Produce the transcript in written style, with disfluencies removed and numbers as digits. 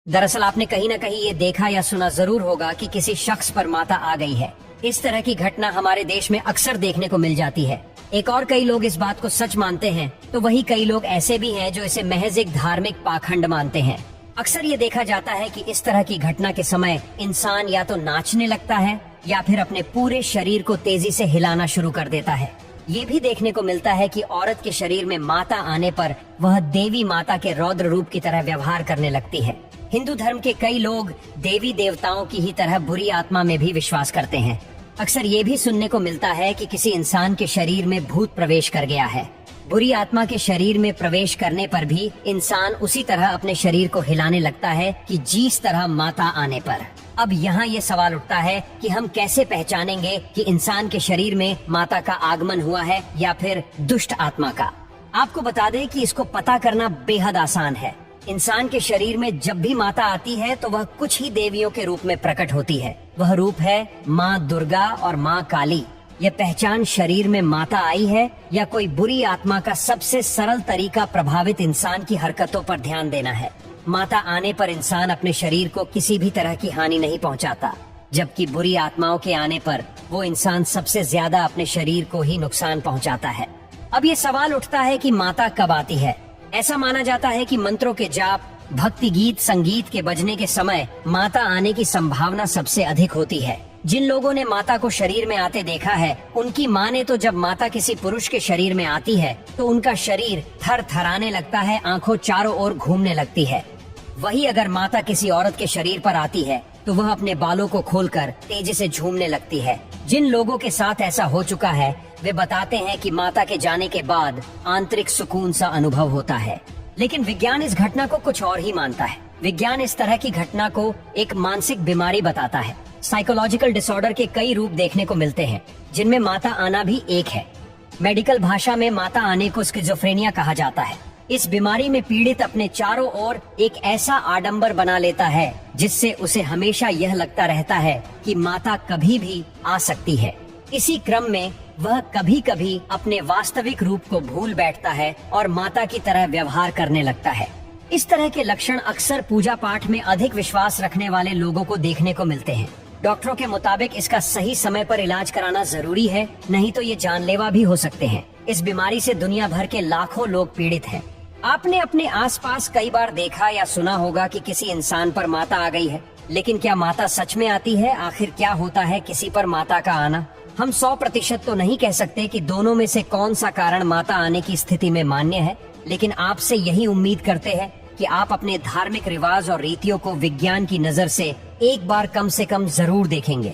दरअसल आपने कहीं न कहीं ये देखा या सुना जरूर होगा कि किसी शख्स पर माता आ गई है। इस तरह की घटना हमारे देश में अक्सर देखने को मिल जाती है। एक और कई लोग इस बात को सच मानते हैं, तो वही कई लोग ऐसे भी हैं जो इसे महज एक धार्मिक पाखंड मानते हैं। अक्सर ये देखा जाता है कि इस तरह की घटना के समय इंसान या तो नाचने लगता है या फिर अपने पूरे शरीर को तेजी से हिलाना शुरू कर देता है। ये भी देखने को मिलता है कि औरत के शरीर में माता आने पर वह देवी माता के रौद्र रूप की तरह व्यवहार करने लगती है। हिंदू धर्म के कई लोग देवी देवताओं की ही तरह बुरी आत्मा में भी विश्वास करते हैं। अक्सर ये भी सुनने को मिलता है कि किसी इंसान के शरीर में भूत प्रवेश कर गया है। बुरी आत्मा के शरीर में प्रवेश करने पर भी इंसान उसी तरह अपने शरीर को हिलाने लगता है कि जिस तरह माता आने पर। अब यहाँ ये सवाल उठता है कि हम कैसे पहचानेंगे कि इंसान के शरीर में माता का आगमन हुआ है या फिर दुष्ट आत्मा का। आपको बता दें कि इसको पता करना बेहद आसान है। इंसान के शरीर में जब भी माता आती है तो वह कुछ ही देवियों के रूप में प्रकट होती है। वह रूप है माँ दुर्गा और माँ काली। यह पहचान शरीर में माता आई है या कोई बुरी आत्मा का सबसे सरल तरीका प्रभावित इंसान की हरकतों पर ध्यान देना है। माता आने पर इंसान अपने शरीर को किसी भी तरह की हानि नहीं पहुंचाता, जबकि बुरी आत्माओं के आने पर वो इंसान सबसे ज्यादा अपने शरीर को ही नुकसान पहुंचाता है। अब ये सवाल उठता है कि माता कब आती है। ऐसा माना जाता है कि मंत्रों के जाप, भक्ति गीत, संगीत के बजने के समय माता आने की संभावना सबसे अधिक होती है। जिन लोगों ने माता को शरीर में आते देखा है, उनकी माने तो जब माता किसी पुरुष के शरीर में आती है तो उनका शरीर थर थराने लगता है, आंखों चारों ओर घूमने लगती है। वही अगर माता किसी औरत के शरीर पर आती है तो वह अपने बालों को खोलकर तेजी से झूमने लगती है। जिन लोगों के साथ ऐसा हो चुका है वे बताते हैं कि माता के जाने के बाद आंतरिक सुकून सा अनुभव होता है। लेकिन विज्ञान इस घटना को कुछ और ही मानता है। विज्ञान इस तरह की घटना को एक मानसिक बीमारी बताता है। साइकोलॉजिकल डिसऑर्डर के कई रूप देखने को मिलते हैं, जिनमें माता आना भी एक है। मेडिकल भाषा में माता आने को स्किज़ोफ्रेनिया कहा जाता है। इस बीमारी में पीड़ित अपने चारों ओर एक ऐसा आडंबर बना लेता है जिससे उसे हमेशा यह लगता रहता है कि माता कभी भी आ सकती है। इसी क्रम में वह कभी कभी अपने वास्तविक रूप को भूल बैठता है और माता की तरह व्यवहार करने लगता है। इस तरह के लक्षण अक्सर पूजा पाठ में अधिक विश्वास रखने वाले लोगों को देखने को मिलते हैं। डॉक्टरों के मुताबिक इसका सही समय पर इलाज कराना जरूरी है, नहीं तो ये जानलेवा भी हो सकते हैं। इस बीमारी से दुनिया भर के लाखों लोग पीड़ित हैं। आपने अपने आसपास कई बार देखा या सुना होगा कि किसी इंसान पर माता आ गई है, लेकिन क्या माता सच में आती है? आखिर क्या होता है किसी पर माता का आना? हम 100% तो नहीं कह सकते कि दोनों में से कौन सा कारण माता आने की स्थिति में मान्य है, लेकिन आपसे यही उम्मीद करते हैं कि आप अपने धार्मिक रिवाज और रीतियों को विज्ञान की नजर से एक बार कम से कम जरूर देखेंगे।